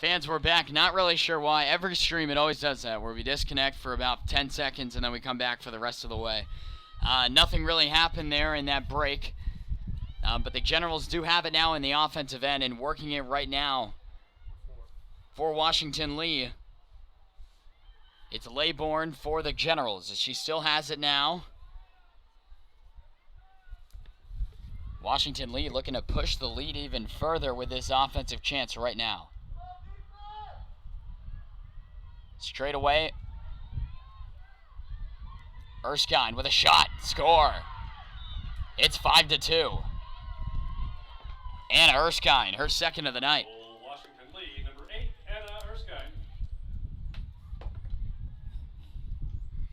Fans were back, not really sure why. Every stream it always does that, where we disconnect for about 10 seconds and then we come back for the rest of the way. Nothing really happened there in that break. But the Generals do have it now in the offensive end and working it right now for Washington Lee. It's Laybourne for the Generals as she still has it now. Washington Lee looking to push the lead even further with this offensive chance right now. Straight away, Erskine with a shot. Score. It's 5-2. Anna Erskine, her second of the night. Washington Lee, number 8, Anna Erskine.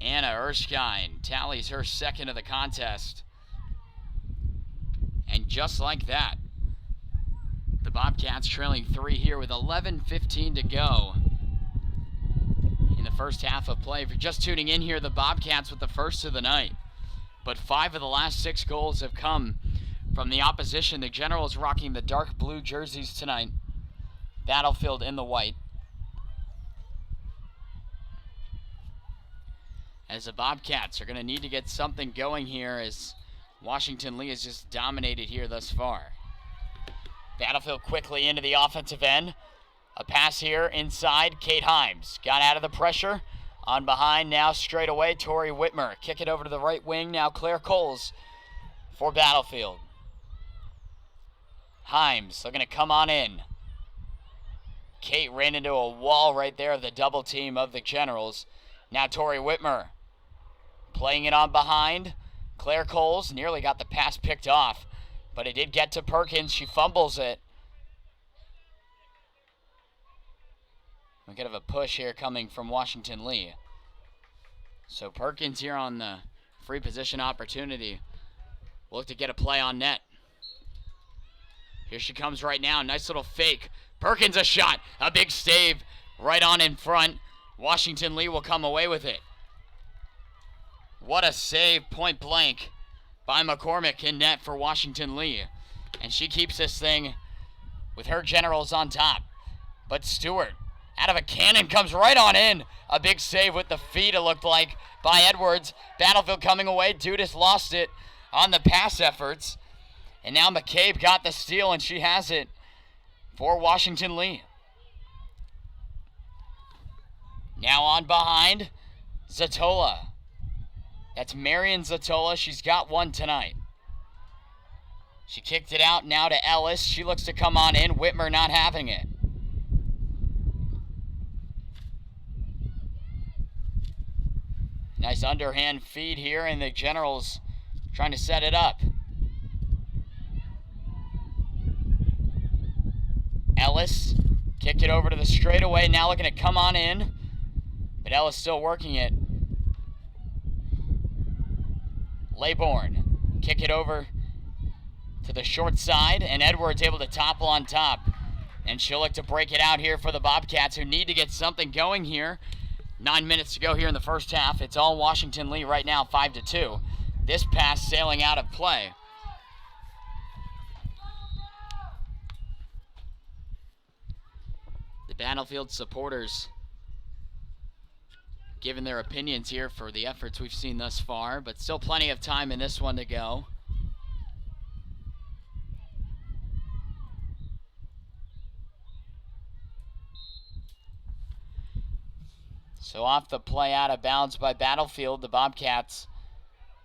Anna Erskine tallies her second of the contest. And just like that, the Bobcats trailing 3 here with 11:15 to go in the first half of play. If you're just tuning in here, the Bobcats with the first of the night. But 5 of the last 6 goals have come from the opposition. The Generals rocking the dark blue jerseys tonight. Battlefield in the white. As the Bobcats are going to need to get something going here as Washington Lee has just dominated here thus far. Battlefield quickly into the offensive end. A pass here inside. Kate Himes got out of the pressure. On behind now straight away. Tori Whitmer. Kick it over to the right wing. Now Claire Coles for Battlefield. Himes looking to come on in. Kate ran into a wall right there of the double team of the Generals. Now Tori Whitmer playing it on behind. Claire Coles nearly got the pass picked off, but it did get to Perkins. She fumbles it. A bit of a push here coming from Washington Lee. So Perkins here on the free position opportunity. Look to get a play on net. Here she comes right now. Nice little fake. Perkins a shot. A big save right on in front. Washington Lee will come away with it. What a save, point blank, by McCormick in net for Washington Lee. And she keeps this thing with her Generals on top. But Stewart, out of a cannon, comes right on in. A big save with the feet, it looked like, by Edwards. Battlefield coming away. Dudas lost it on the pass efforts. And now McCabe got the steal, and she has it for Washington Lee. Now on behind, Zatola. That's Marion Zatola. She's got one tonight. She kicked it out now to Ellis. She looks to come on in. Whitmer not having it. Nice underhand feed here, and the Generals trying to set it up. Ellis kicked it over to the straightaway. Now looking to come on in. But Ellis still working it. Laybourne, kick it over to the short side, and Edwards able to topple on top. And she'll look to break it out here for the Bobcats, who need to get something going here. 9 minutes to go here in the first half. It's all Washington Lee right now, 5-2. This pass sailing out of play. The Battlefield supporters giving their opinions here for the efforts we've seen thus far, but still plenty of time in this one to go. So off the play out of bounds by Battlefield, the Bobcats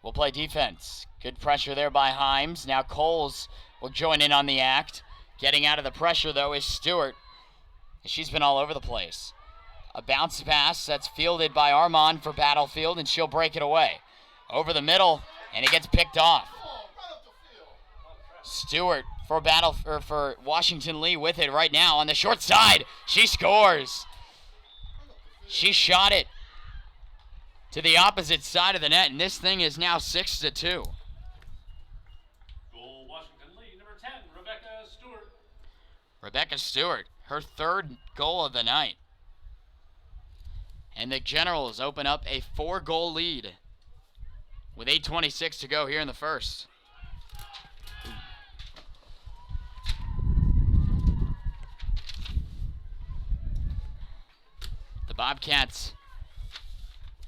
will play defense. Good pressure there by Himes. Now Coles will join in on the act. Getting out of the pressure, though, is Stewart. She's been all over the place. A bounce pass that's fielded by Armand for Battlefield, and she'll break it away. Over the middle, and it gets picked off. Stewart for Washington Lee with it right now on the short side. She scores. She shot it to the opposite side of the net, and this thing is now 6-2. Goal Washington Lee, number 10, Rebecca Stewart. Rebecca Stewart, her third goal of the night. And the Generals open up a 4-goal lead with 8:26 to go here in the first. Bobcats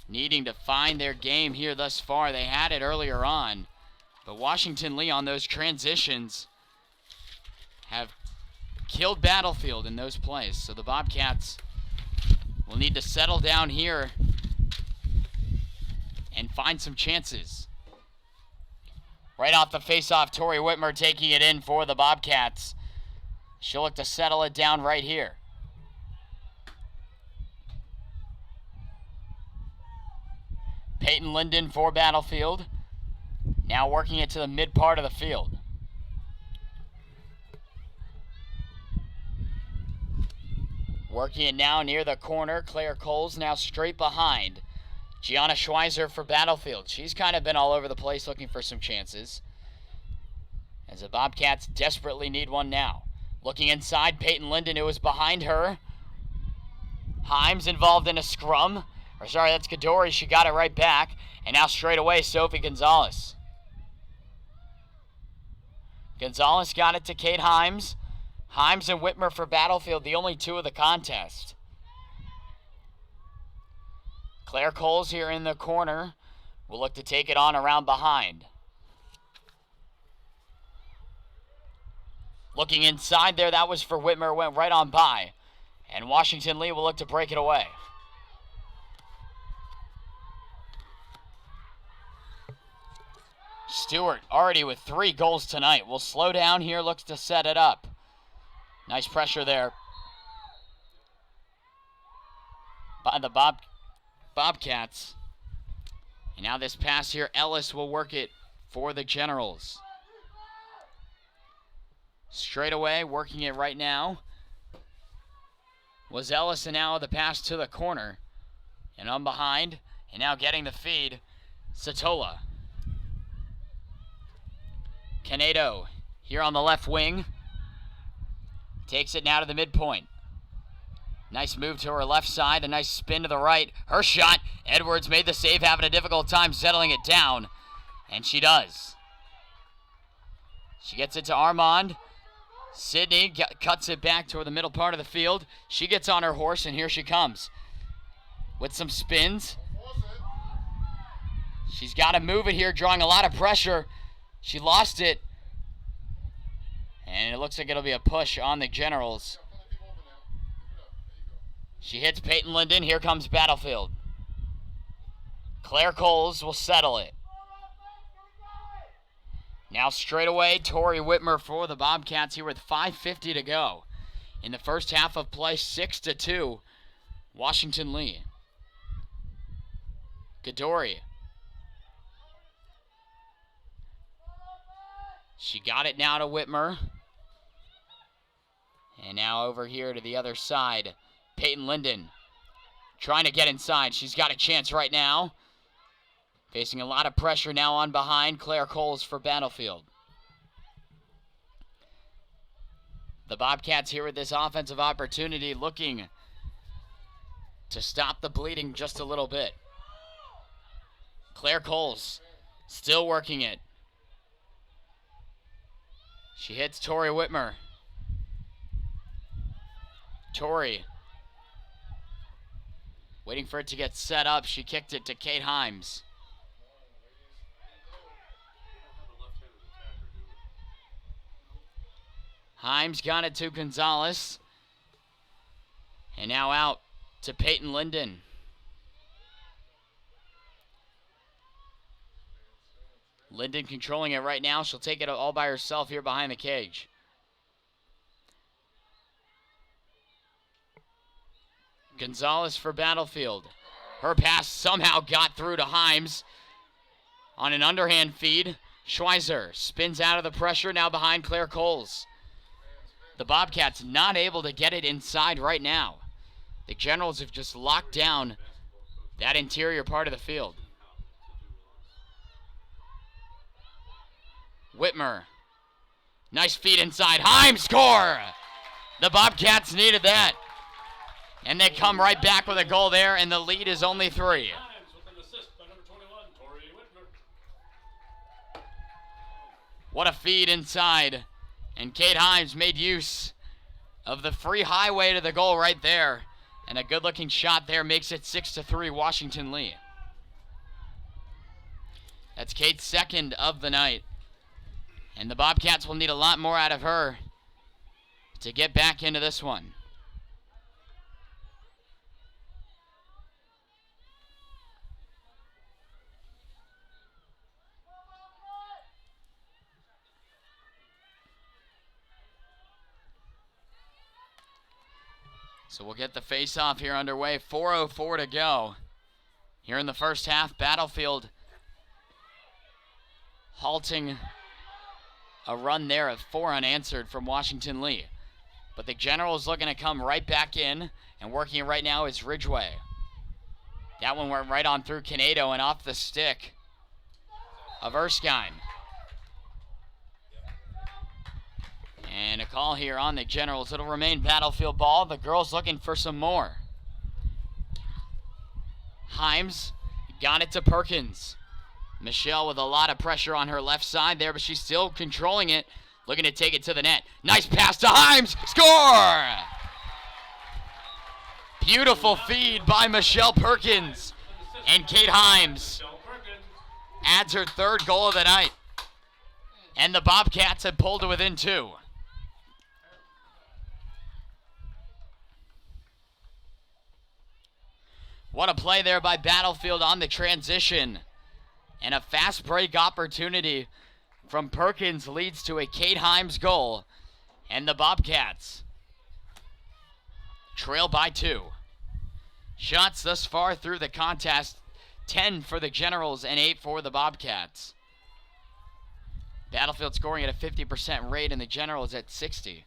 needing to find their game here thus far. They had it earlier on, but Washington Lee on those transitions have killed Battlefield in those plays. So the Bobcats will need to settle down here and find some chances. Right off the face-off, Tori Whitmer taking it in for the Bobcats. She'll look to settle it down right here. Peyton Linden for Battlefield. Now working it to the mid part of the field. Working it now near the corner. Claire Coles now straight behind. Gianna Schweizer for Battlefield. She's kind of been all over the place looking for some chances, as the Bobcats desperately need one now. Looking inside, Peyton Linden, who was behind her. Himes involved in a scrum. Or sorry, that's Kadori. She got it right back. And now straight away, Sophie Gonzalez. Gonzalez got it to Kate Himes. Himes and Whitmer for Battlefield, the only two of the contest. Claire Coles here in the corner will look to take it on around behind. Looking inside there, that was for Whitmer, went right on by. And Washington Lee will look to break it away. Stewart already with 3 goals tonight. Will slow down here, looks to set it up. Nice pressure there by the Bobcats. And now this pass here, Ellis will work it for the Generals. Straight away, working it right now was Ellis, and now the pass to the corner. And on behind, and now getting the feed, Satola. Canedo here on the left wing. Takes it now to the midpoint. Nice move to her left side, a nice spin to the right. Her shot, Edwards made the save, having a difficult time settling it down. And she does. She gets it to Armand. Sydney cuts it back toward the middle part of the field. She gets on her horse, and here she comes with some spins. She's got to move it here, drawing a lot of pressure. She lost it. And it looks like it'll be a push on the Generals. She hits Peyton Linden. Here comes Battlefield. Claire Coles will settle it. Now straight away, Tori Whitmer for the Bobcats here with 5:50 to go. In the first half of play, 6-2, Washington Lee. Gadori. She got it now to Whitmer. And now over here to the other side, Peyton Linden trying to get inside. She's got a chance right now. Facing a lot of pressure now on behind, Claire Coles for Battlefield. The Bobcats here with this offensive opportunity, looking to stop the bleeding just a little bit. Claire Coles still working it. She hits Tori Whitmer. Tori waiting for it to get set up. She kicked it to Kate Himes. Himes got it to Gonzalez. And now out to Peyton Linden. Linden controlling it right now. She'll take it all by herself here behind the cage. Gonzalez for Battlefield. Her pass somehow got through to Himes on an underhand feed. Schweizer spins out of the pressure, now behind Claire Coles. The Bobcats not able to get it inside right now. The Generals have just locked down that interior part of the field. Whitmer. Nice feed inside. Himes score! The Bobcats needed that. And they come right back with a goal there, and the lead is only 3. What a feed inside. And Kate Himes made use of the free highway to the goal right there. And a good-looking shot there makes it 6-3 Washington Lee. That's Kate's second of the night. And the Bobcats will need a lot more out of her to get back into this one. So we'll get the face-off here underway. 4:04 to go. Here in the first half, Battlefield halting a run there of 4 unanswered from Washington Lee. But the Generals looking to come right back in, and working right now is Ridgeway. That one went right on through Canedo and off the stick of Erskine. And a call here on the Generals. It'll remain Battlefield ball. The girls looking for some more. Himes got it to Perkins. Michelle with a lot of pressure on her left side there, but she's still controlling it. Looking to take it to the net. Nice pass to Himes. Score! Beautiful feed by Michelle Perkins. And Kate Himes adds her third goal of the night. And the Bobcats have pulled to within 2. What a play there by Battlefield on the transition. And a fast break opportunity from Perkins leads to a Kate Himes goal. And the Bobcats trail by 2. Shots thus far through the contest, 10 for the Generals and 8 for the Bobcats. Battlefield scoring at a 50% rate and the Generals at 60%.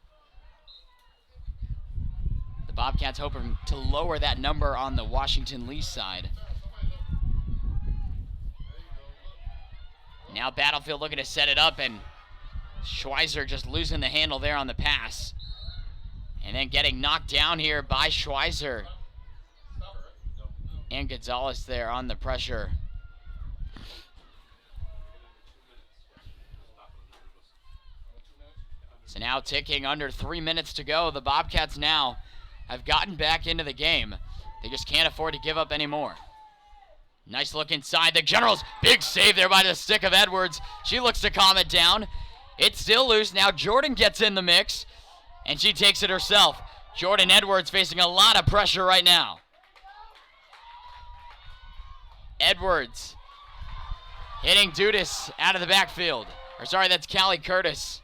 The Bobcats hoping to lower that number on the Washington Lee side. Now Battlefield looking to set it up, and Schweizer just losing the handle there on the pass. And then getting knocked down here by Schweizer. And Gonzalez there on the pressure. So now ticking under 3 minutes to go. The Bobcats now have gotten back into the game. They just can't afford to give up anymore. Nice look inside. The Generals, big save there by the stick of Edwards. She looks to calm it down. It's still loose. Now Jordan gets in the mix, and she takes it herself. Jordan Edwards facing a lot of pressure right now. Edwards hitting Dudas out of the backfield. Or sorry, that's Callie Curtis.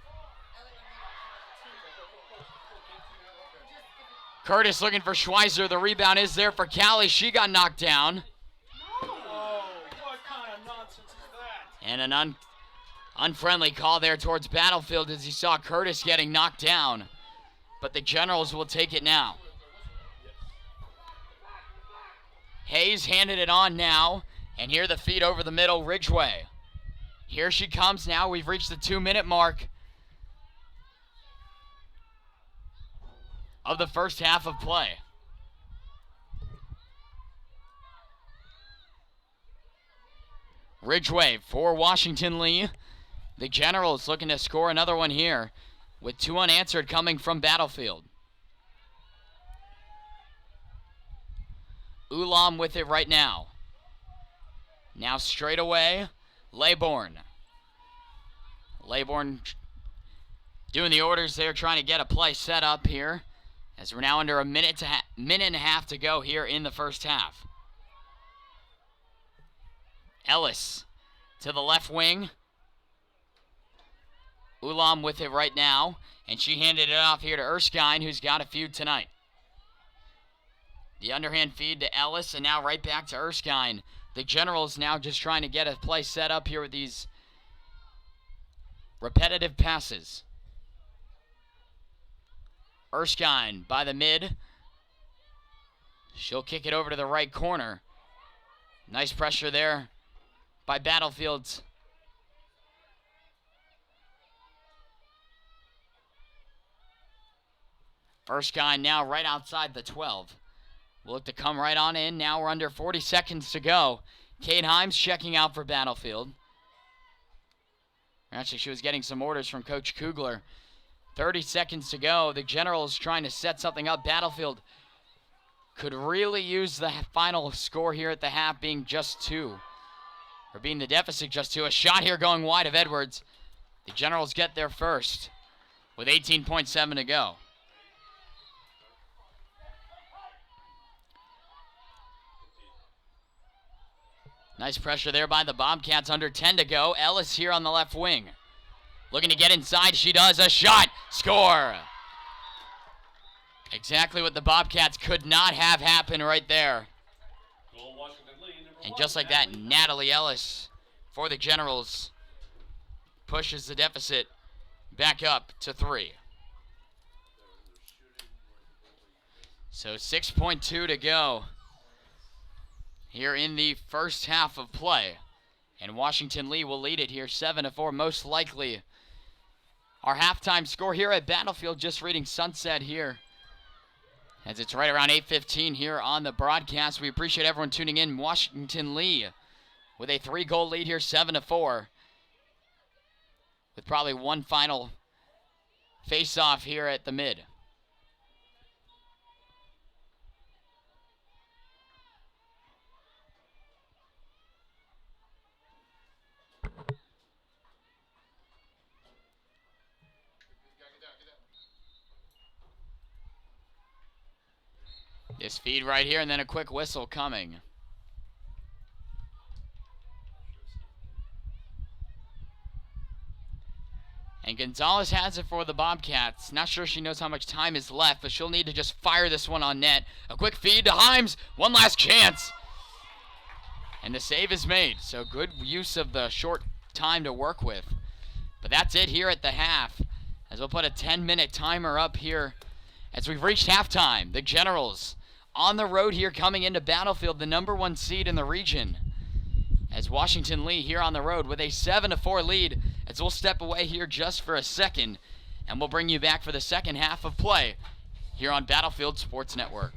Curtis looking for Schweizer. The rebound is there for Callie. She got knocked down. What kind of nonsense is that? And an unfriendly call there towards Battlefield as he saw Curtis getting knocked down. But the Generals will take it now. Hayes handed it on now. And here the feed over the middle, Ridgeway. Here she comes now. We've reached the 2-minute mark of the first half of play. Ridgeway for Washington Lee. The Generals looking to score another one here with 2 unanswered coming from Battlefield. Ulam with it right now. Now straight away, Laybourne. Laybourne doing the orders there, trying to get a play set up here as we're now under a minute and a half to go here in the first half. Ellis to the left wing. Ulam with it right now, and she handed it off here to Erskine, who's got a few tonight. The underhand feed to Ellis, and now right back to Erskine. The Generals now just trying to get a play set up here with these repetitive passes. Erskine by the mid. She'll kick it over to the right corner. Nice pressure there by Battlefield's Erskine now right outside the 12. We'll look to come right on in. Now we're under 40 seconds to go. Kate Himes checking out for Battlefield. Actually, she was getting some orders from Coach Kugler. 30 seconds to go. The Generals trying to set something up. Battlefield could really use the final score here at the half being just 2. Or being the deficit just 2. A shot here going wide of Edwards. The Generals get there first with 18.7 to go. Nice pressure there by the Bobcats. Under 10 to go. Ellis here on the left wing. Looking to get inside. She does. A shot. Score. Exactly what the Bobcats could not have happen right there. And just like that, Natalie Ellis for the Generals pushes the deficit back up to 3. So 6.2 to go here in the first half of play. And Washington Lee will lead it here 7-4, most likely. Our halftime score here at Battlefield, just reading sunset here, as it's right around 8:15 here on the broadcast. We appreciate everyone tuning in. Washington Lee with a 3-goal lead here, 7-4, with probably one final face-off here at the mid. This feed right here, and then a quick whistle coming. And Gonzalez has it for the Bobcats. Not sure she knows how much time is left, but she'll need to just fire this one on net. A quick feed to Himes. One last chance. And the save is made. So good use of the short time to work with. But that's it here at the half, as we'll put a 10-minute timer up here as we've reached halftime. The Generals on the road here coming into Battlefield, the #1 seed in the region, as Washington Lee here on the road with a 7-4 lead, as we'll step away here just for a second, and we'll bring you back for the second half of play here on Battlefield Sports Network.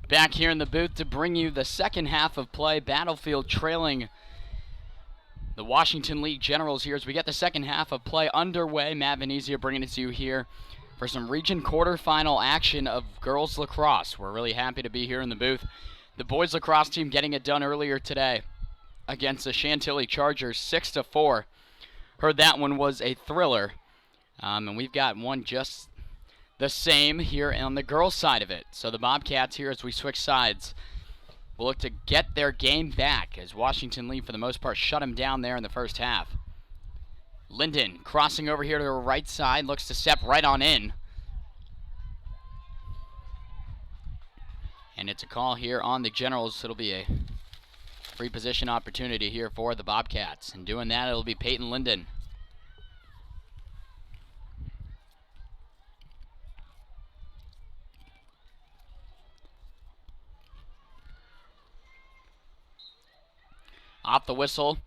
Back here in the booth to bring you the second half of play. Battlefield trailing the Washington League Generals here as we get the second half of play underway. Matt Venezia bringing it to you here for some region quarterfinal action of girls lacrosse. We're really happy to be here in the booth. The boys lacrosse team getting it done earlier today against the Chantilly Chargers, 6-4. Heard that one was a thriller. And we've got one just the same here on the girls' side of it. So the Bobcats here, as we switch sides, will look to get their game back as Washington Lee, for the most part, shut them down there in the first half. Linden crossing over here to her right side, looks to step right on in. And it's a call here on the Generals. It'll be a free position opportunity here for the Bobcats. And doing that, it'll be Peyton Linden. Off the whistle,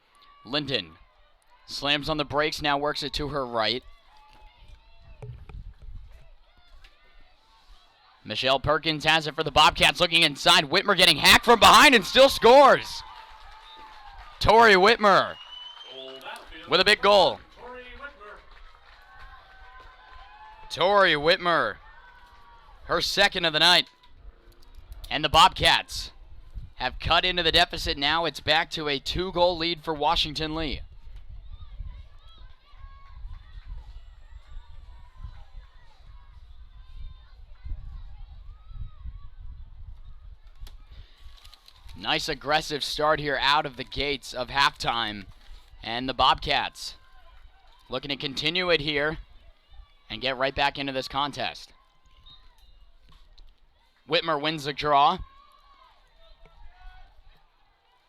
Linden slams on the brakes, now works it to her right. Michelle Perkins has it for the Bobcats, looking inside. Whitmer getting hacked from behind and still scores. Tori Whitmer with a big goal. Tori Whitmer, her second of the night. And the Bobcats have cut into the deficit now. It's back to a 2-goal lead for Washington Lee. Nice aggressive start here out of the gates of halftime. And the Bobcats looking to continue it here and get right back into this contest. Whitmer wins the draw.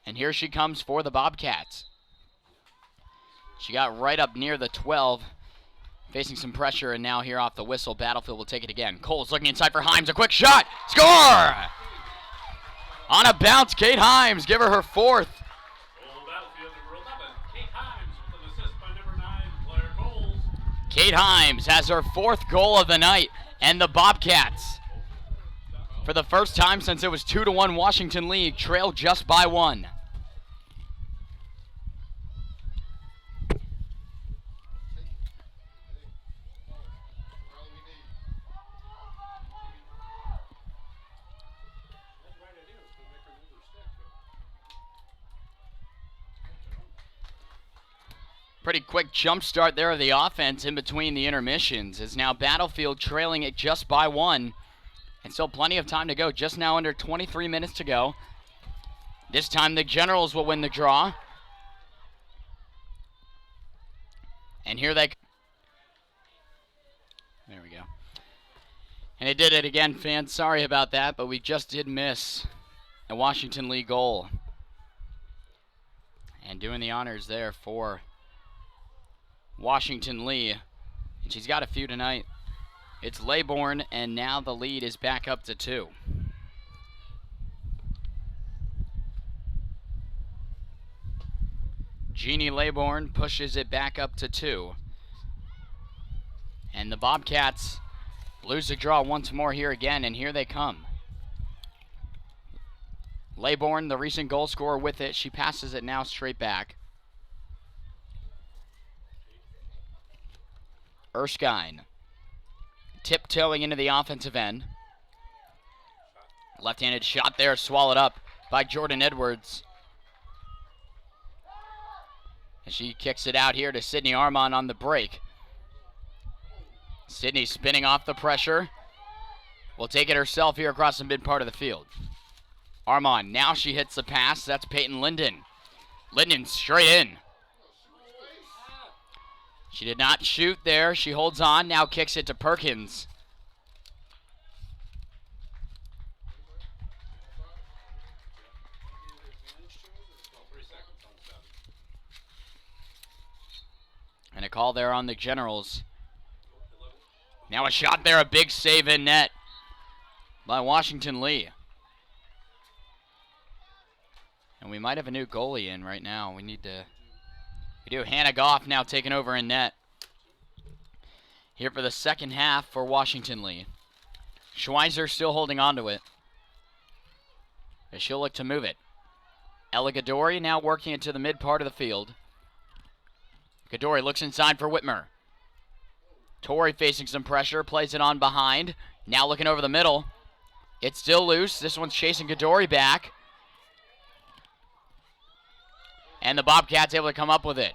And here she comes for the Bobcats. She got right up near the 12, facing some pressure, and now here off the whistle, Battlefield will take it again. Cole's looking inside for Himes, a quick shot, score! On a bounce, Kate Himes, give her fourth. Kate Himes has her fourth goal of the night, and the Bobcats, for the first time since it was 2-1 Washington League, trail just by one. Pretty quick jump start there of the offense in between the intermissions. Is now Battlefield trailing it just by one. And still plenty of time to go. Just now under 23 minutes to go. This time the Generals will win the draw. And here they... There we go. And they did it again, fans. Sorry about that, but we just did miss a Washington Lee goal. And doing the honors there for Washington Lee. And she's got a few tonight. It's Laybourne, and now the lead is back up to 2. Jeannie Laybourne pushes it back up to 2. And the Bobcats lose the draw once more here again, and here they come. Laybourne, the recent goal scorer, with it. She passes it now straight back. Erskine tiptoeing into the offensive end. Left-handed shot there, swallowed up by Jordan Edwards. And she kicks it out here to Sydney Armand on the break. Sydney spinning off the pressure. Will take it herself here across the mid part of the field. Armand, now she hits the pass. That's Peyton Linden. Linden straight in. She did not shoot there. She holds on, now kicks it to Perkins. And a call there on the Generals. Now a shot there, a big save in net by Washington Lee. And we might have a new goalie in right now. We do. Hannah Goff now taking over in net. Here for the second half for Washington Lee. Schweizer still holding on to it. as she'll look to move it. Ella Gadori now working it to the mid part of the field. Gadori looks inside for Whitmer. Tori facing some pressure, plays it on behind. Now looking over the middle. It's still loose. This one's chasing Gadori back. And the Bobcats able to come up with it.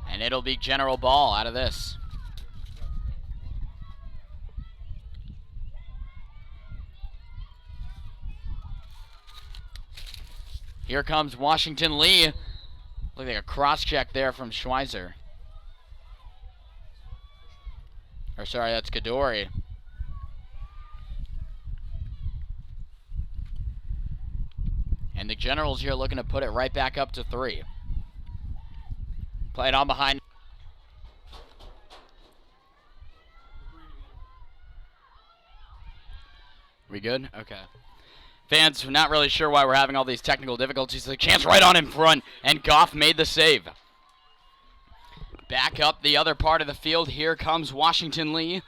And it'll be general ball out of this. Here comes Washington Lee. Look like a cross check there from Schweizer. Or sorry, that's Gadori. And the Generals here looking to put it right back up to 3. Play it on behind. We good? Okay. Fans not really sure why we're having all these technical difficulties. The chance right on in front, and Goff made the save. Back up the other part of the field. Here comes Washington Lee,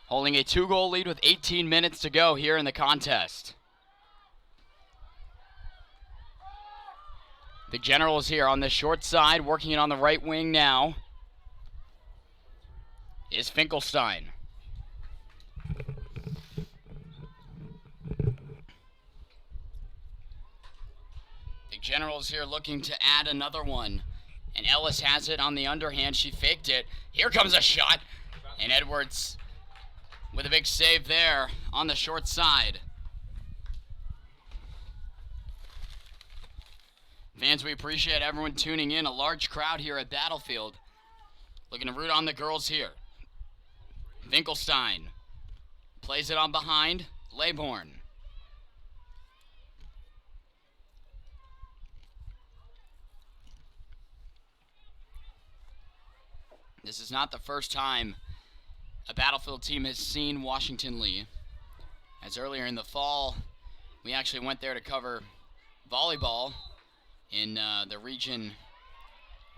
holding a 2-goal lead with 18 minutes to go here in the contest. The Generals here on the short side, working it on the right wing now, is Finkelstein. Generals here looking to add another one. And Ellis has it on the underhand. She faked it. Here comes a shot. And Edwards with a big save there on the short side. Fans, we appreciate everyone tuning in. A large crowd here at Battlefield. Looking to root on the girls here. Finkelstein plays it on behind. Laybourne. This is not the first time a Battlefield team has seen Washington Lee. As earlier in the fall, we actually went there to cover volleyball in the region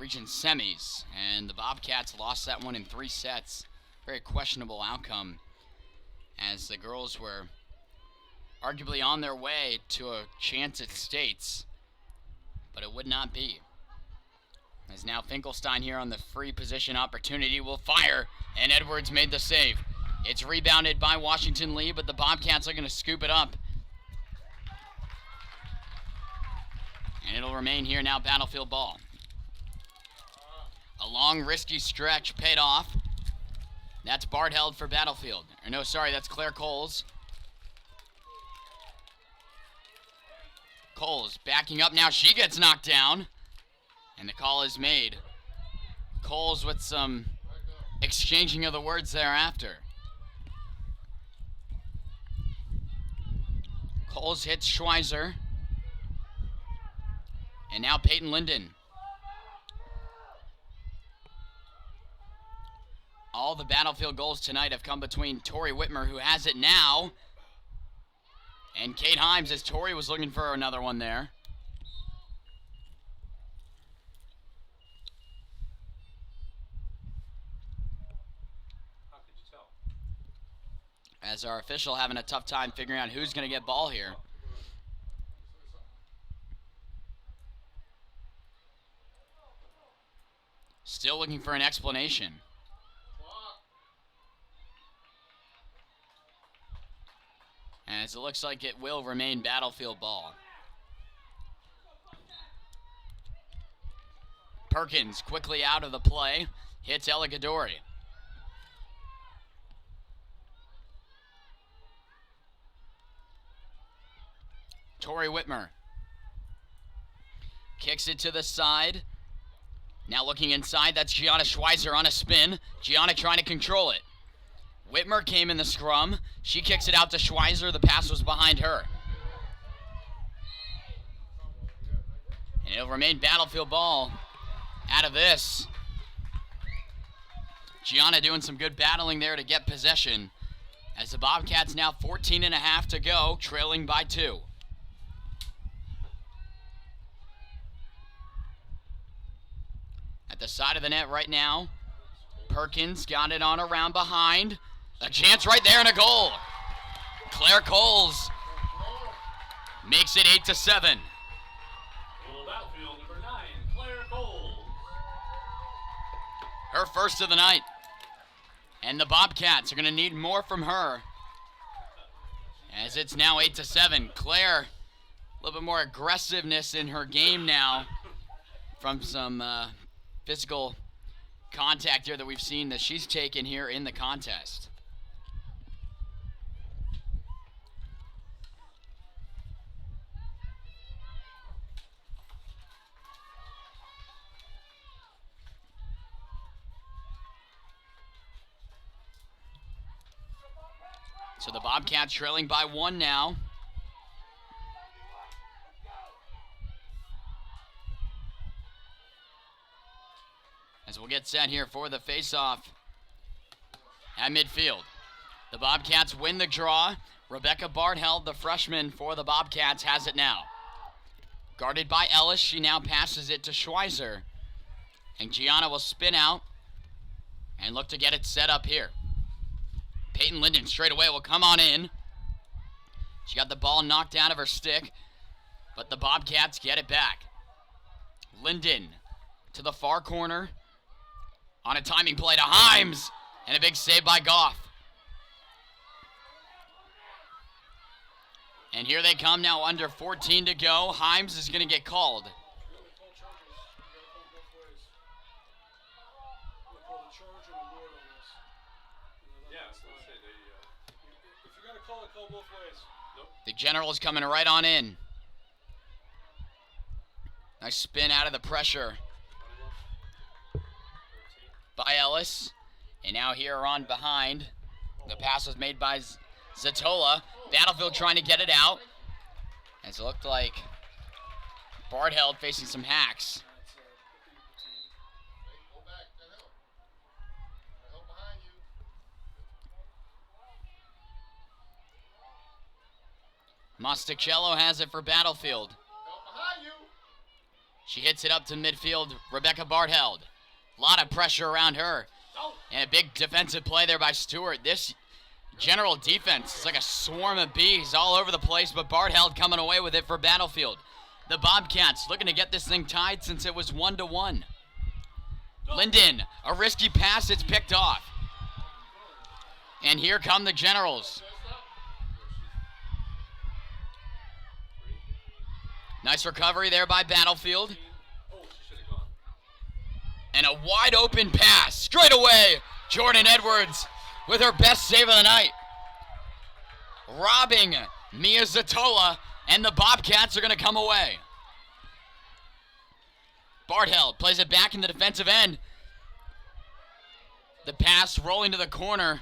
semis, and the Bobcats lost that one in 3 sets. Very questionable outcome, as the girls were arguably on their way to a chance at states, but it would not be. As now Finkelstein here on the free position opportunity will fire, and Edwards made the save. It's rebounded by Washington Lee, but the Bobcats are going to scoop it up. And it'll remain here now, Battlefield ball. A long, risky stretch paid off. That's Bard held for Battlefield. Or no, sorry, that's Claire Coles. Coles backing up now. She gets knocked down. And the call is made. Coles with some exchanging of the words thereafter. Coles hits Schweizer. And now Peyton Linden. All the Battlefield goals tonight have come between Tori Whitmer, who has it now, and Kate Himes, as Tori was looking for another one there. As our official having a tough time figuring out who's going to get ball here. Still looking for an explanation. As it looks like it will remain Battlefield ball. Perkins quickly out of the play. Hits Ella Gadori. Tori Whitmer kicks it to the side. Now looking inside, that's Gianna Schweizer on a spin. Gianna trying to control it. Whitmer came in the scrum. She kicks it out to Schweizer. The pass was behind her. And it'll remain Battlefield ball out of this. Gianna doing some good battling there to get possession, as the Bobcats now 14.5 to go, trailing by 2. At the side of the net right now, Perkins got it on around behind. A chance right there and a goal. Claire Coles makes it 8-7. Battlefield number 9, Claire Coles. Her first of the night. And the Bobcats are going to need more from her. As it's now 8-7. Claire, a little bit more aggressiveness in her game now from some physical contact here that we've seen that she's taken here in the contest. So the Bobcats trailing by 1 now. As we'll get set here for the face-off at midfield. The Bobcats win the draw. Rebecca Bartheld, the freshman for the Bobcats, has it now. Guarded by Ellis, she now passes it to Schweizer. And Gianna will spin out and look to get it set up here. Peyton Linden straight away will come on in. She got the ball knocked out of her stick, but the Bobcats get it back. Linden to the far corner on a timing play to Himes, and a big save by Goff. And here they come now, under 14 to go. Himes is going to get called. The General's coming right on in. Nice spin out of the pressure by Ellis. And now here on behind. The pass was made by Zatola. Battlefield trying to get it out. As it looked like Bartheld facing some hacks. Mosticello has it for Battlefield. She hits it up to midfield, Rebecca Bartheld. A lot of pressure around her. And a big defensive play there by Stewart. This General defense is like a swarm of bees all over the place, but Bartheld coming away with it for Battlefield. The Bobcats looking to get this thing tied since it was 1-1. Linden, a risky pass, it's picked off. And here come the Generals. Nice recovery there by Battlefield. And a wide open pass. Straight away, Jordan Edwards with her best save of the night. Robbing Mia Zatola, and the Bobcats are going to come away. Bartheld plays it back in the defensive end. The pass rolling to the corner.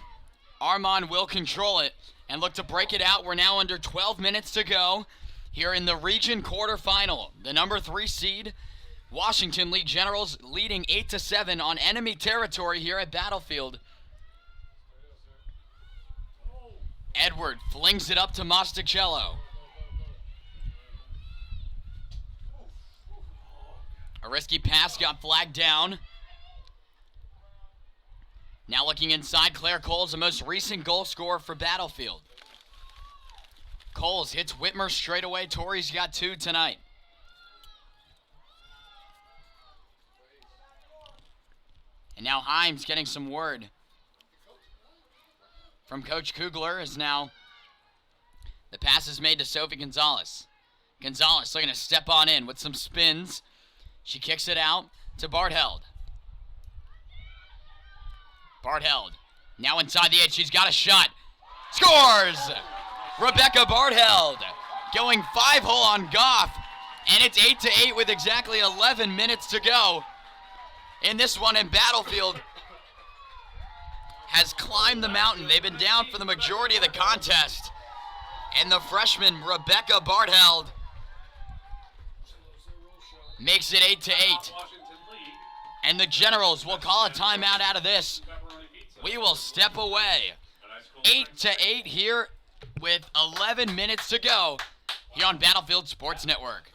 Armand will control it and look to break it out. We're now under 12 minutes to go here in the region quarterfinal. The number 3 seed, Washington League Generals, leading 8-7 on enemy territory here at Battlefield. Edward flings it up to Mosticello. A risky pass got flagged down. Now looking inside, Claire Coles, the most recent goal scorer for Battlefield. Coles hits Whitmer straight away. Tori's got 2 tonight. And now Himes getting some word from Coach Kugler as now the pass is made to Sophie Gonzalez. Gonzalez looking to step on in with some spins. She kicks it out to Bartheld. Bartheld now inside the edge. She's got a shot. Scores! Rebecca Bartheld going 5-hole on Goff. And it's 8-8 with exactly 11 minutes to go in this one. In Battlefield has climbed the mountain. They've been down for the majority of the contest. And the freshman, Rebecca Bartheld, makes it 8-8. And the Generals will call a timeout out of this. We will step away. 8-8 here with 11 minutes to go here on Battlefield Sports Network.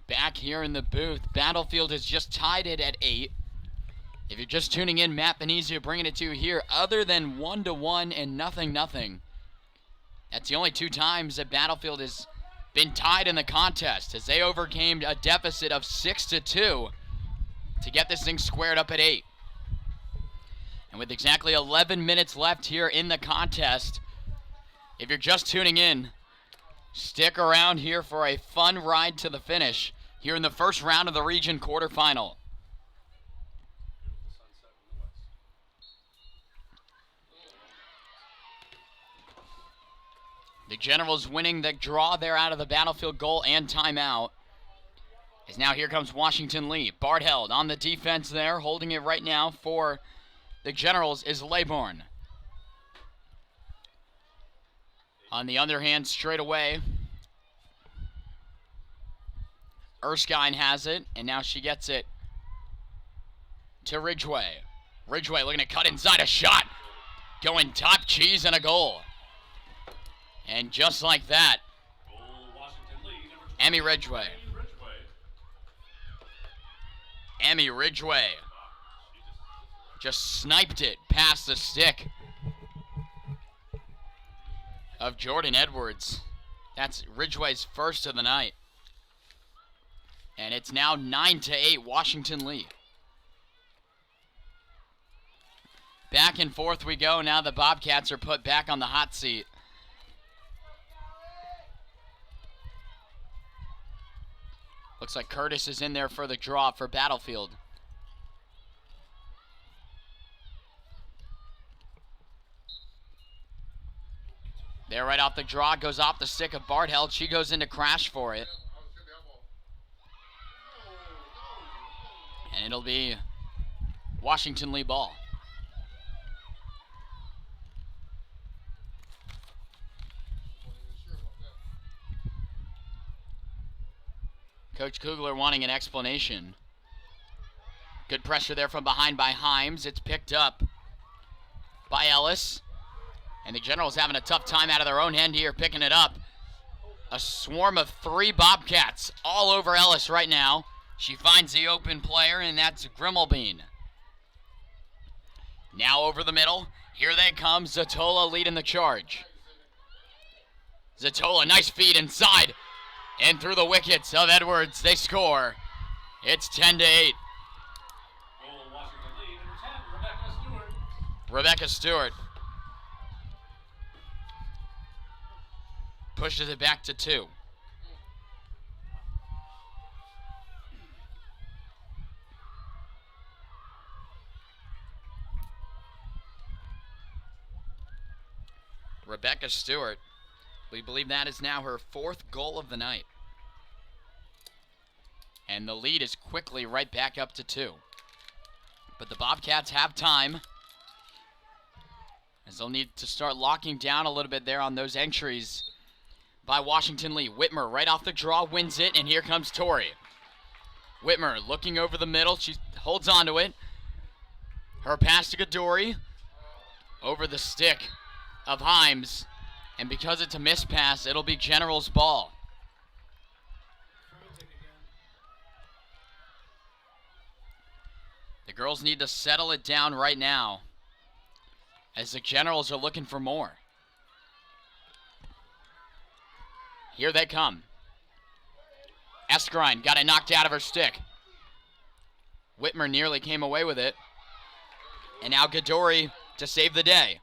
back here in the booth. Battlefield has just tied it at 8. If you're just tuning in, Matt Benizia bringing it to you here. Other than 1-1 and 0-0, that's the only 2 times that Battlefield has been tied in the contest, as they overcame a deficit of 6-2 to get this thing squared up at 8. And with exactly 11 minutes left here in the contest, if you're just tuning in, stick around here for a fun ride to the finish here in the first round of the region quarterfinal. The Generals winning the draw there out of the Battlefield goal and timeout. As now here comes Washington Lee. Bartheld on the defense there, holding it right now for the Generals is Laybourne. On the underhand straight away, Erskine has it, and now she gets it to Ridgway. Ridgway looking to cut inside, a shot. Going top cheese and a goal. And just like that, Emmy Ridgway. Emmy Ridgway just sniped it past the stick of Jordan Edwards. That's Ridgway's first of the night. And it's now 9-8, Washington Lee. Back and forth we go. Now the Bobcats are put back on the hot seat. Looks like Curtis is in there for the draw for Battlefield. There right off the draw, goes off the stick of Bartheld. She goes into crash for it. And it'll be Washington Lee ball. Coach Kugler wanting an explanation. Good pressure there from behind by Himes. It's picked up by Ellis. And the Generals having a tough time out of their own end here, picking it up. A swarm of 3 Bobcats all over Ellis right now. She finds the open player, and that's Grimmelbein. Now over the middle. Here they come. Zatola leading the charge. Zatola, nice feed inside. And through the wickets of Edwards, they score. It's 10-8. Rebecca Stewart pushes it back to 2. Rebecca Stewart, we believe that is now her 4th goal of the night. And the lead is quickly right back up to 2. But the Bobcats have time, as they'll need to start locking down a little bit there on those entries by Washington Lee. Whitmer right off the draw wins it, and here comes Tori. Whitmer looking over the middle. She holds on to it. Her pass to Gadori over the stick of Himes. And because it's a miss pass, it'll be General's ball. The girls need to settle it down right now, as the Generals are looking for more. Here they come. Eskrine got it knocked out of her stick. Whitmer nearly came away with it. And now Gadori to save the day.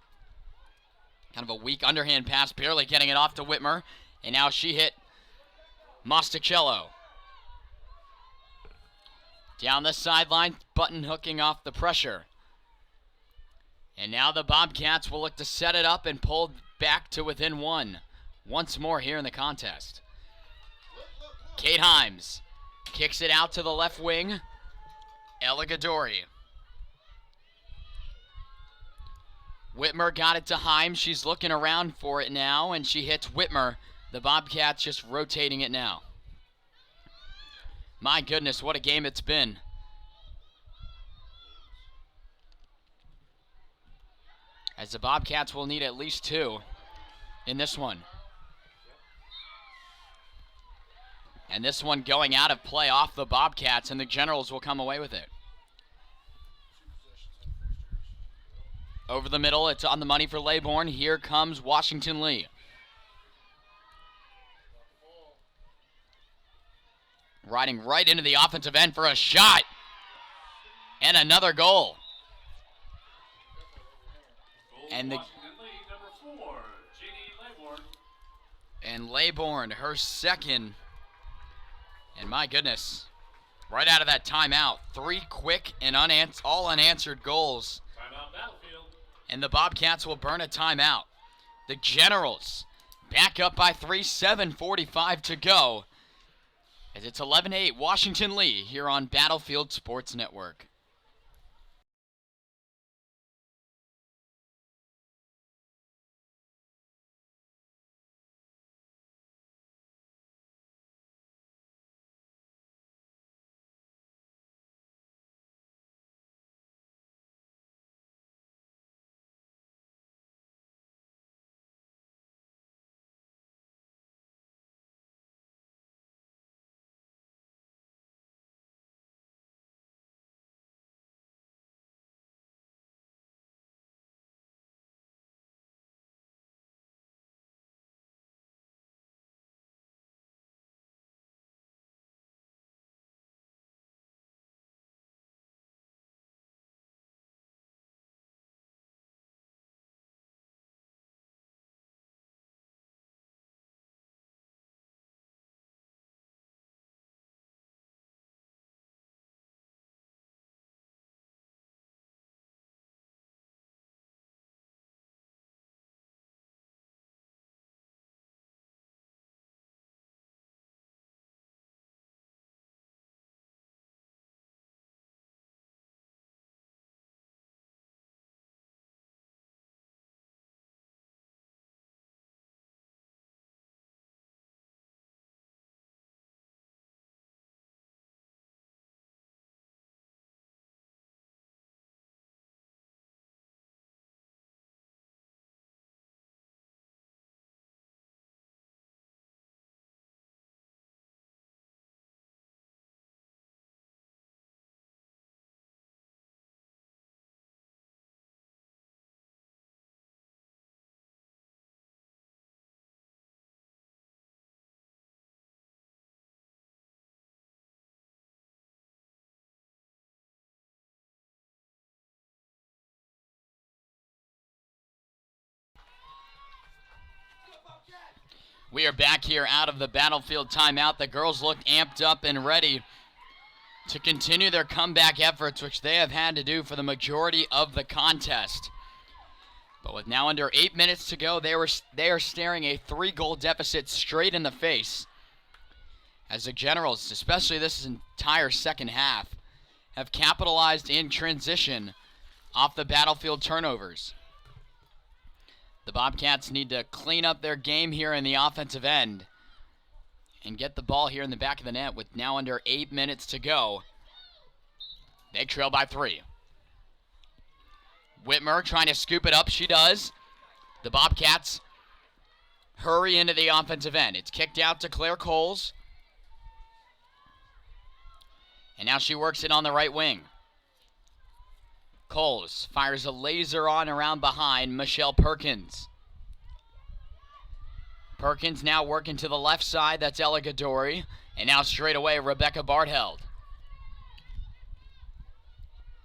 Kind of a weak underhand pass, barely getting it off to Whitmer. And now she hit Mosticello. Down the sideline, Button hooking off the pressure. And now the Bobcats will look to set it up and pull back to within 1. Once more here in the contest. Kate Himes kicks it out to the left wing. Ella Gadori. Whitmer got it to Himes. She's looking around for it now, and she hits Whitmer. The Bobcats just rotating it now. My goodness, what a game it's been. As the Bobcats will need at least 2 in this one. And this one going out of play off the Bobcats, and the Generals will come away with it. Over the middle, it's on the money for Laybourne. Here comes Washington Lee. Riding right into the offensive end for a shot. And another goal. And Laybourne, her second. And my goodness, right out of that timeout, 3 quick and all unanswered goals. Timeout Battlefield. And the Bobcats will burn a timeout. The Generals back up by 3, 7:45 to go. As it's 11-8 Washington Lee here on Battlefield Sports Network. We are back here out of the Battlefield timeout. The girls look amped up and ready to continue their comeback efforts, which they have had to do for the majority of the contest. But with now under 8 minutes to go, they are staring a 3-goal deficit straight in the face. As the Generals, especially this entire second half, have capitalized in transition off the Battlefield turnovers. The Bobcats need to clean up their game here in the offensive end and get the ball here in the back of the net with now under 8 minutes to go. They trail by 3. Whitmer trying to scoop it up. She does. The Bobcats hurry into the offensive end. It's kicked out to Claire Coles. And now she works it on the right wing. Coles fires a laser on around behind Michelle Perkins. Perkins now working to the left side. That's Ella Gadori. And now straight away, Rebecca Bartheld.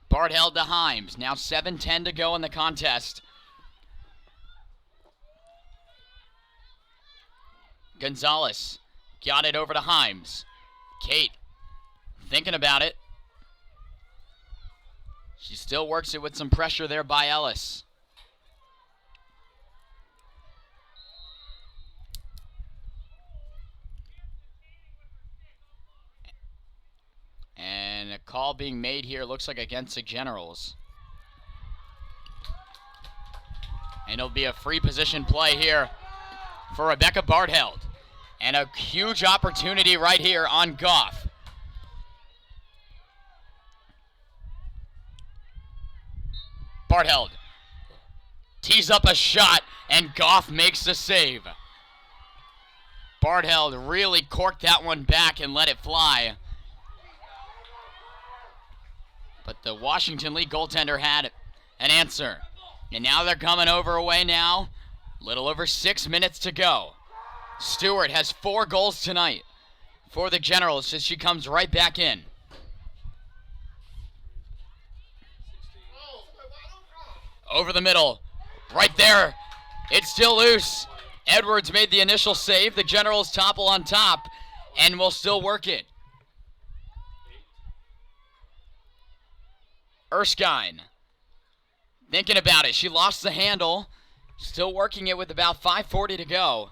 Bartheld to Himes. Now 7:10 to go in the contest. Gonzalez got it over to Himes. Kate thinking about it. She still works it with some pressure there by Ellis. And a call being made here, looks like against the Generals. And it'll be a free position play here for Rebecca Bartheld. And a huge opportunity right here on Goff. Bartheld tees up a shot, and Goff makes the save. Bardheld really corked that one back and let it fly. But the Washington Lee goaltender had an answer. And now they're coming over away now. Little over 6 minutes to go. Stewart has 4 goals tonight for the Generals as she comes right back in. Over the middle. Right there. It's still loose. Edwards made the initial save. The Generals topple on top and will still work it. Erskine thinking about it. She lost the handle. Still working it with about 5:40 to go.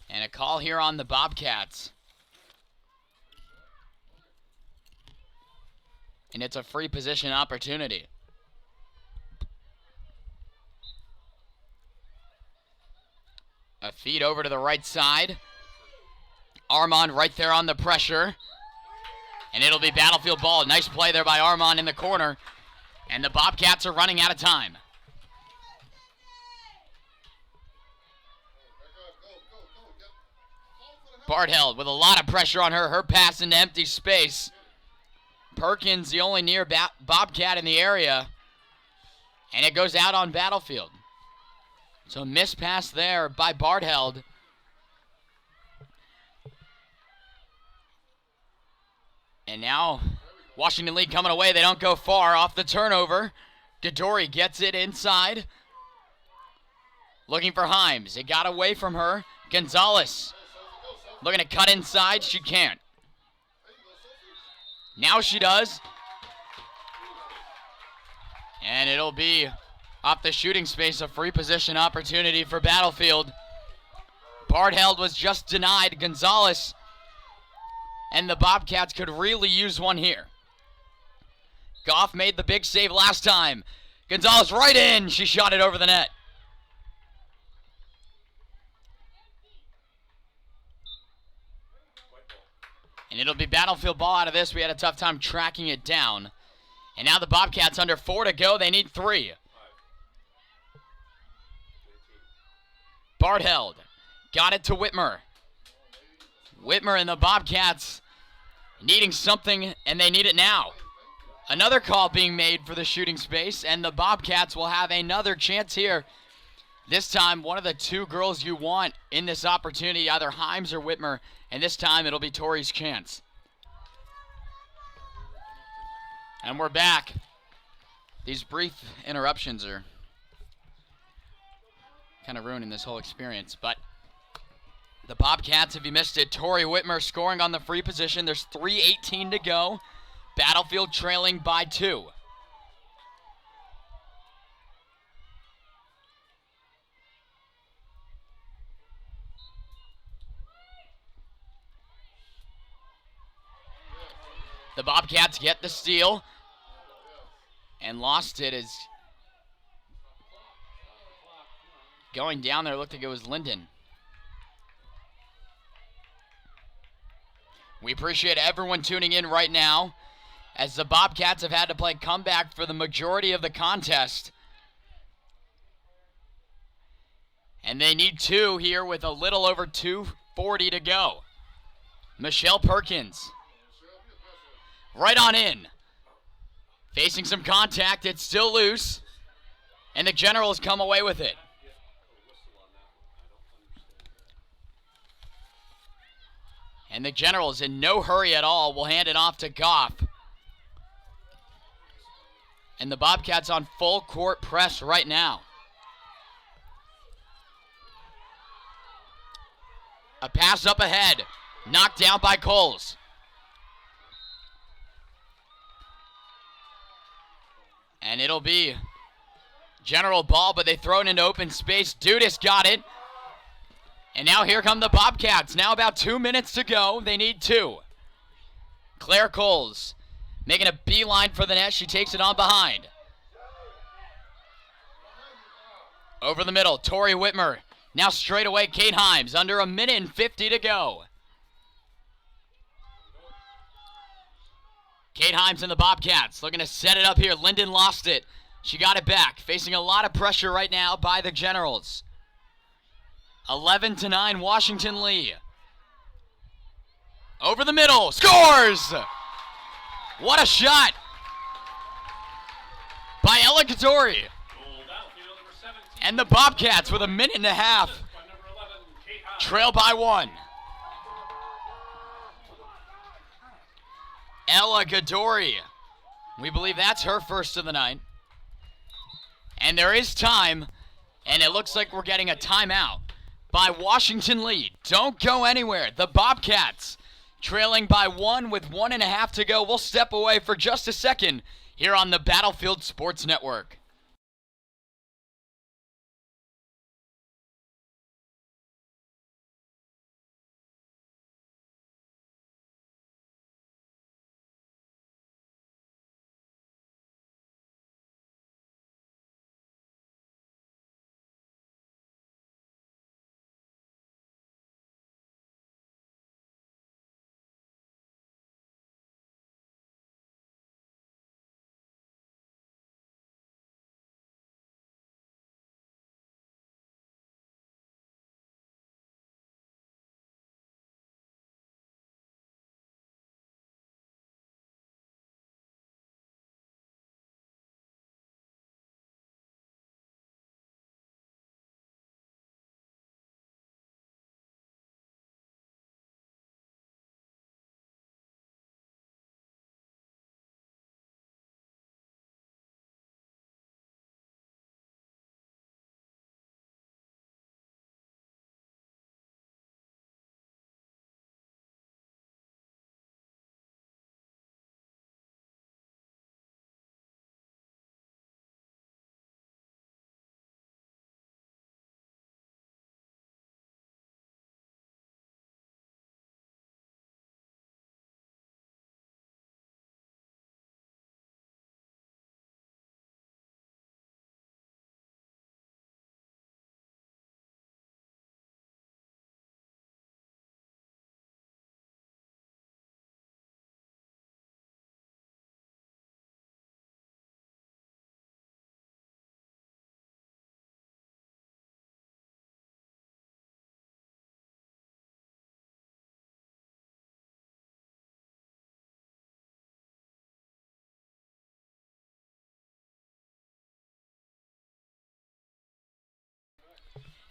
And a call here on the Bobcats. And it's a free position opportunity. A feed over to the right side. Armand right there on the pressure. And it'll be Battlefield ball. Nice play there by Armand in the corner. And the Bobcats are running out of time. Bardheld with a lot of pressure on her. Her pass into empty space. Perkins, the only near Bobcat in the area. And it goes out on Battlefield. So missed pass there by Bardheld. And now Washington Lee coming away. They don't go far off the turnover. Gadori gets it inside. Looking for Himes. It got away from her. Gonzalez looking to cut inside. She can't. Now she does. And it'll be off the shooting space, a free position opportunity for Battlefield. Bardheld was just denied. Gonzalez and the Bobcats could really use one here. Goff made the big save last time. Gonzalez right in. She shot it over the net. And it'll be Battlefield ball out of this. We had a tough time tracking it down. And now the Bobcats under 4 to go. They need 3. Bardheld got it to Whitmer. Whitmer and the Bobcats needing something, and they need it now. Another call being made for the shooting space, and the Bobcats will have another chance here. This time, one of the 2 girls you want in this opportunity, either Himes or Whitmer, and this time it'll be Tori's chance. And we're back. These brief interruptions are kind of ruining this whole experience, but the Bobcats, if you missed it, Tori Whitmer scoring on the free position. There's 3:18 to go. Battlefield trailing by 2. The Bobcats get the steal. And lost it as going down there looked like it was Linden. We appreciate everyone tuning in right now as the Bobcats have had to play comeback for the majority of the contest. And they need 2 here with a little over 2:40 to go. Michelle Perkins right on in. Facing some contact, it's still loose. And the Generals come away with it. And the Generals, in no hurry at all, will hand it off to Goff. And the Bobcats on full court press right now. A pass up ahead. Knocked down by Coles. And it'll be General ball, but they throw it into open space. Dudas got it. And now here come the Bobcats. Now about 2 minutes to go. They need 2. Claire Coles making a beeline for the net. She takes it on behind. Over the middle, Tori Whitmer. Now straight away, Kate Himes. Under 1:50 to go. Kate Himes and the Bobcats looking to set it up here. Linden lost it. She got it back, facing a lot of pressure right now by the Generals. 11-9, Washington Lee. Over the middle, scores! What a shot by Ella Katori. And the Bobcats with a minute and a half trail by 1. Ella Gadori. We believe that's her first of the night. And there is time, and it looks like we're getting a timeout by Washington Lee. Don't go anywhere. The Bobcats trailing by 1 with 1.5 to go. We'll step away for just a second here on the Battlefield Sports Network.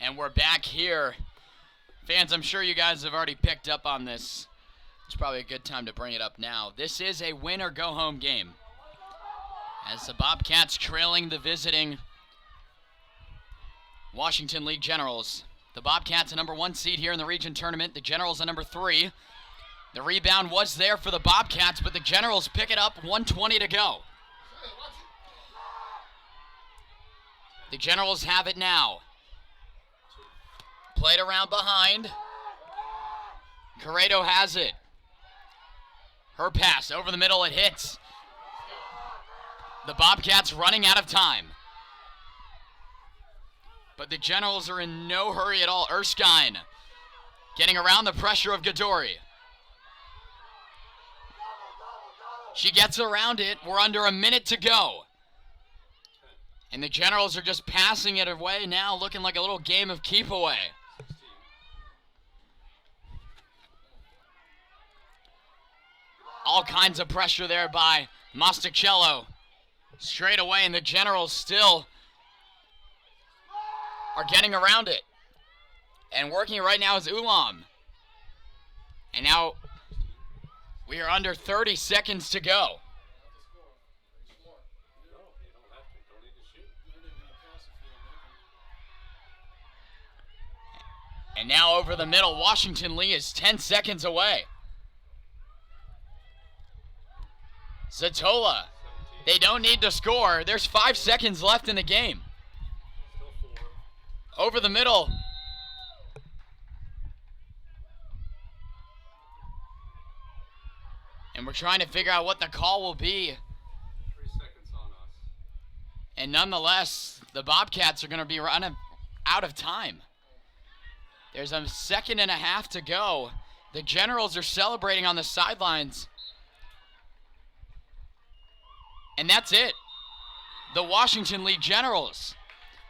And we're back here. Fans, I'm sure you guys have already picked up on this. It's probably a good time to bring it up now. This is a win or go home game, as the Bobcats trailing the visiting Washington League Generals. The Bobcats a number 1 seed here in the region tournament. The Generals a number 3. The rebound was there for the Bobcats, but the Generals pick it up, 1:20 to go. The Generals have it now. Played around behind. Corrado has it. Her pass over the middle, it hits. The Bobcats running out of time. But the Generals are in no hurry at all. Erskine getting around the pressure of Gadori. She gets around it. We're under a minute to go. And the Generals are just passing it away now, looking like a little game of keep away. All kinds of pressure there by Mosticello. Straight away, and the Generals still are getting around it. And working right now is Ulam. And now we are under 30 seconds to go. And now over the middle, Washington Lee is 10 seconds away. Zatola, they don't need to score. There's 5 seconds left in the game. Over the middle. And we're trying to figure out what the call will be. 3 seconds on us. And nonetheless, the Bobcats are going to be running out of time. There's a 1.5 seconds to go. The Generals are celebrating on the sidelines. And that's it. the Washington Lee Generals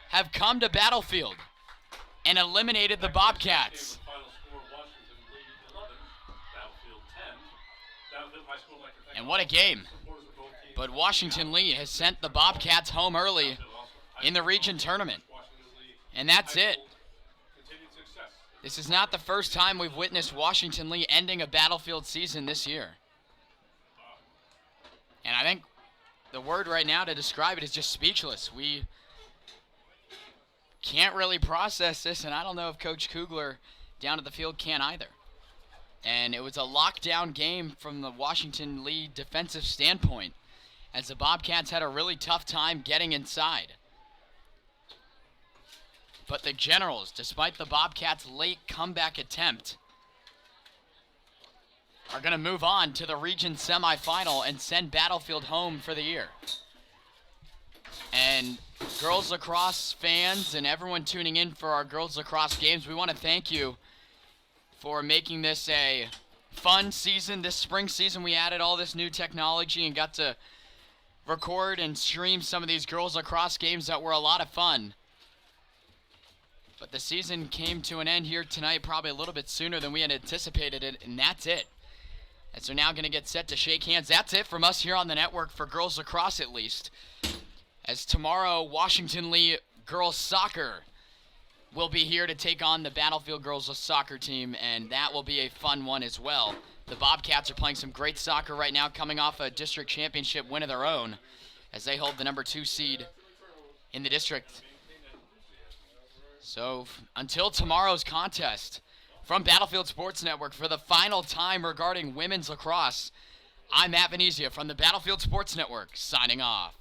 have come to Battlefield and eliminated the Bobcats. And what a game. But Washington Lee has sent the Bobcats home early in the region tournament. And that's it. This is not the first time we've witnessed Washington Lee ending a Battlefield season this year. And I think the word right now to describe it is just speechless. We can't really process this, and I don't know if Coach Kugler down at the field can either. And it was a lockdown game from the Washington Lee defensive standpoint, as the Bobcats had a really tough time getting inside. But the Generals, despite the Bobcats' late comeback attempt, are going to move on to the region semifinal and send Battlefield home for the year. And girls lacrosse fans and everyone tuning in for our girls lacrosse games, we want to thank you for making this a fun season. This spring season we added all this new technology and got to record and stream some of these girls lacrosse games that were a lot of fun. But the season came to an end here tonight, probably a little bit sooner than we had anticipated it, and that's it. As they're now going to get set to shake hands. That's it from us here on the network for girls lacrosse, at least. As tomorrow, Washington Lee girls soccer will be here to take on the Battlefield girls soccer team, and that will be a fun one as well. The Bobcats are playing some great soccer right now, coming off a district championship win of their own, as they hold the number 2 seed in the district. So until tomorrow's contest, from Battlefield Sports Network for the final time regarding women's lacrosse, I'm Matt Venezia from the Battlefield Sports Network, signing off.